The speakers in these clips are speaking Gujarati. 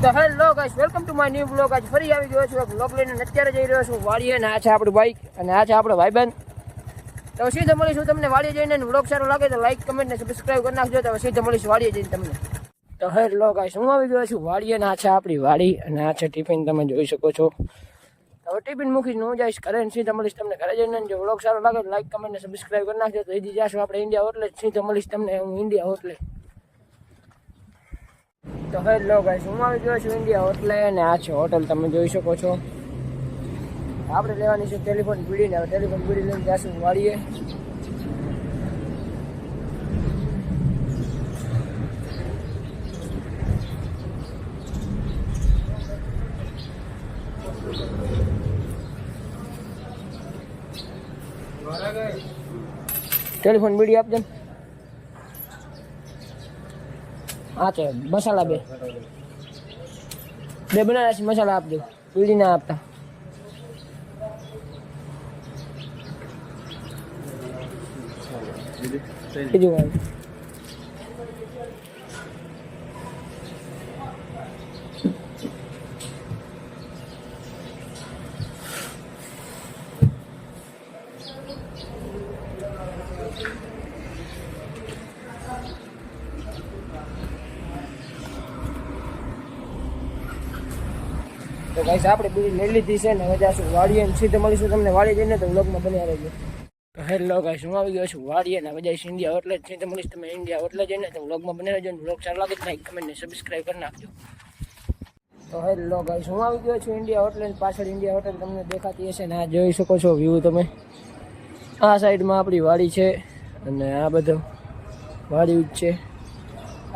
તો hello guys, welcome to my new blog. આજ ફરી આવી ગયો છું બ્લોગ લઈને. અત્યારે જઈ રહ્યો છું વાડીએ, અને આ છે આપણું બાઈક અને આ છે આપણો ભાઈબંધ. તો સીધા મળીશું તમને વાડીએ જઈને. બ્લોગ સારો લાગે તો લાઈક, કમેન્ટ ને સબસ્ક્રાઈબ કરી નાખજો. તો સીધા મળીશું વાડીએ જઈને તમને. તો હેલો ગાઈસ, હું આવી ગયો છું વાડીએ, અને આ છે આપણી વાડી અને આ છે ટિફિન, તમે જોઈ શકો છો. હવે ટિફિન મૂકીને હું જઈશ ઘરે, સીધા મળીશ તમને ઘરે જઈને. જો બ્લોગ સારો લાગે તો લાઈક, કમેન્ટ ને સબસ્ક્રાઈબ કરી નાખજો. તો હજી જશું આપણે ઇન્ડિયા હોટલે. સીધા મળીશ તમને હું ઇન્ડિયા હોટલે. તો હેલો ગાઈસ, હું આવી ગયો છું ઇન્ડિયા હોટલે, અને આ છે હોટલ, તમે જોઈ શકો છો. આપણે લેવાની છે ટેલિફોન બીડી, ને હવે ટેલિફોન બીડી લઈને જશું વાળીએ. ટેલિફોન બીડી આપજો. હા છે મસાલા બે બનાવ્યા છે, મસાલા આપજો, બીડી ના આપતા. બીજું કાંઈ તો ગાઈસ, આપણે બીજી લઈ લીધી છે ને હવે જાશું વાડીએ. સીધે મળીશું તમને વાડીએ જઈને. તો વ્લોગમાં બન્યા રહેજો. તો હેલો ગાઈસ, હું આવી ગયો છું વાડીએ, ને હવે જઈશ ઇન્ડિયા હોટલે. સીધે મળીશ તમે ઇન્ડિયા હોટલે જઈને. તો વ્લોગમાં બન્યા રહેજો. વ્લોગ સારો લાગે તો લાઈક, કમેન્ટ ને સબસ્ક્રાઈબ કરી નાખજો. તો હેલો ગાઈસ, હું આવી ગયો છું ઇન્ડિયા હોટલે. પાછળ ઇન્ડિયા હોટલ તમને દેખાતી હશે ને આ જોઈ શકો છો વ્યૂ તમે. આ સાઈડમાં આપણી વાડી છે અને આ બધું વાડી જ છે.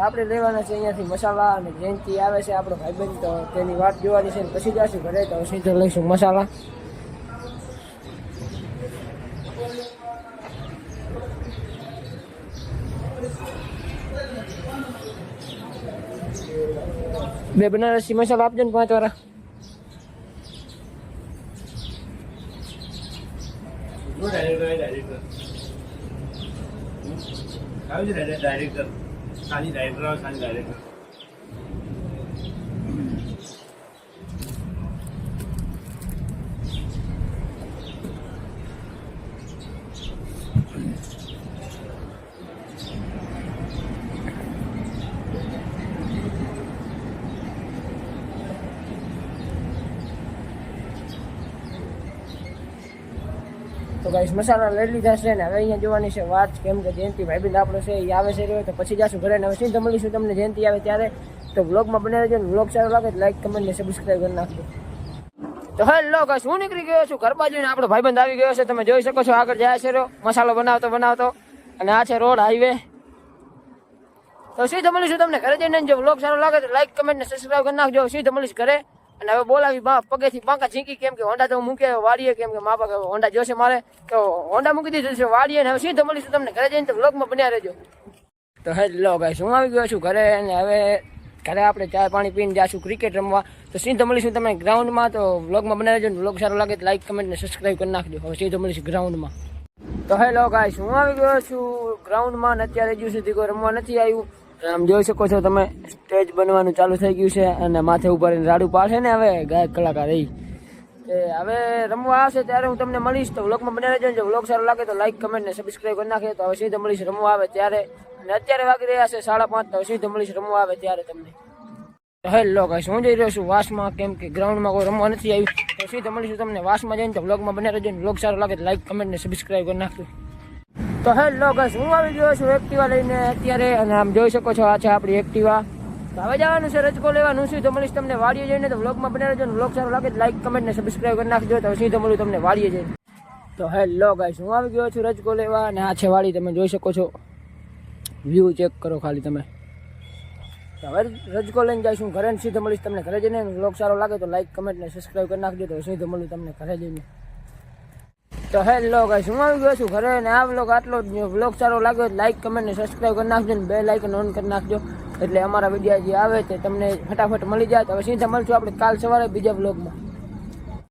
આપણે લેવાના છે અહીંયાથી મસાલા, અને જયંતિ આવે છે આપણો ભાઈબંધ, તો તેની વાટ જોવાની છે. પછી જશું ઘરે, તો સીધો લઈશું મસાલા. બે બનારસી મસાલા આપજો ને 5 વાળા. ડાયરેક્ટર ખાલી ડાયરેક્ટર તો ગાઈસ, મસાલા લઈ લીધા છે ને હવે અહીંયા જોવાની છે વાત, કેમ કે જયંતિ ભાઈબંધ આપણો છે એ આવે છે. તો પછી જશું ઘરે, ને હવે સીધા મળીશું તમને જયંતિ આવે ત્યારે. તો વ્લોગમાં બને રહેજો. વ્લોગ સારો લાગે તો લાઈક, કમેન્ટ ને સબસ્ક્રાઈબ કરી નાખજો. તો હેલો ગાઈસ, હું નીકળી ગયો છું ઘર બાજુ, ને આપણો ભાઈબંધ આવી ગયો છે. તમે જોઈ શકો છો આગળ જાય છે મસાલો બનાવતો, અને આ છે રોડ હાઈવે. તો સીધા મળીશું તમને ઘરે જઈને. જો વ્લોગ સારો લાગે તો લાઈક, કમેન્ટ ને સબસ્ક્રાઈબ કરી નાખજો. સીધા મળીશ ઘરે. અને હવે બોલાવી પગેથી પાંકા ઝીંકી, કેમ કે હોન્ડા તો હું મૂકે વાડીએ, કેમ કે મા બાપ હોન્ડા જોશે મારે, તો હોન્ડા મૂકી દીધું છે વાડીએ. ને હવે સીધા મળીશું તમને ઘરે જઈને. તો વ્લોગમાં બન્યા રહેજો. તો હેલો ગાઈસ, હું આવી ગયો છું ઘરે, અને હવે ઘરે આપણે ચા પાણી પીને જાશું ક્રિકેટ રમવા. તો સીધા મળીશું તમે ગ્રાઉન્ડમાં. તો વ્લોગમાં બન્યા રહેજો. વ્લોગ સારો લાગે તો લાઈક, કમેન્ટ ને સબસ્ક્રાઈબ કરી નાખજો. હવે સીધા મળીશું ગ્રાઉન્ડમાં. તો હેલો ગાઈસ, હું આવી ગયો છું ગ્રાઉન્ડમાં, ને અત્યારે હજુ સુધી કોઈ રમવા નથી આવ્યું. આમ જોઈ શકો છો તમે, સ્ટેજ બનવાનું ચાલુ થઈ ગયું છે, અને માથે ઉપર રાડું પાડશે ને હવે ગાયક કલાકાર એ હવે રમવા આવશે ત્યારે હું તમને મળીશ. તો વ્લોગમાં બને રહેજો. જો વ્લોગ સારો લાગે તો લાઈક, કમેન્ટ ને સબસ્ક્રાઈબ કરી નાખે. તો હવે સીધા મળીશ રમવા આવે ત્યારે. અને અત્યારે વાગી રહ્યા છે 5:30. તો સીધા મળીશ રમવા આવે ત્યારે તમને. તો હેલો ગાઈસ, હું જઈ રહ્યો છું વાસમાં, કેમ કે ગ્રાઉન્ડમાં કોઈ રમવા નથી આવ્યું. તો સીધા મળીશું તમને વાસમાં જઈને. તો વ્લોગમાં બને રહેજો. વ્લોગ સારો લાગે તો લાઈક, કમેન્ટ ને સબસ્ક્રાઈબ કરી નાખજો. તો હેલો ગાઈસ, હું આવી ગયો છું એક્ટિવા લઈને અત્યારે, અને આમ જોઈ શકો છો આ છે આપણી એક્ટિવા. તો હવે જવાનું છે રજકો લેવાનું છે. તો મળીશ તમને વાડીએ જઈને. તો વ્લોગમાં બને રહેજો. વ્લોગ સારો લાગે તો લાઈક, કમેન્ટ ને સબસ્ક્રાઈબ કરી નાખજો. તો સીધો મળું તમને વાડીએ જઈને. તો હેલો ગાઈસ, હું આવી ગયો છું રજકો લેવા, અને આ છે વાડી, તમે જોઈ શકો છો. વ્યૂ ચેક કરો ખાલી તમે. તો હવે રજકો લઈને જઈશું ઘરે, સીધો મળીશ તમને ઘરે જઈને. વ્લોગ સારો લાગે તો લાઈક, કમેન્ટ ને સબસ્ક્રાઈબ કરી નાખજો. તો સીધો મળું તમને ઘરે જઈને. તો હેલો ગાઈસ, હું આવી ગયો છું ઘરે, અને આ વ્લોગ આટલો જ. વ્લોગ સારો લાગ્યો તો લાઈક, કમેન્ટ ને સબસ્ક્રાઈબ કરી નાખજો, ને બેલ આઇકન ઓન કરી નાખજો, એટલે અમારા વિડીયો જે આવે તે તમને ફટાફટ મળી જાય. તો હવે સીધા મળશું આપણે કાલ સવારે બીજા વ્લોગમાં.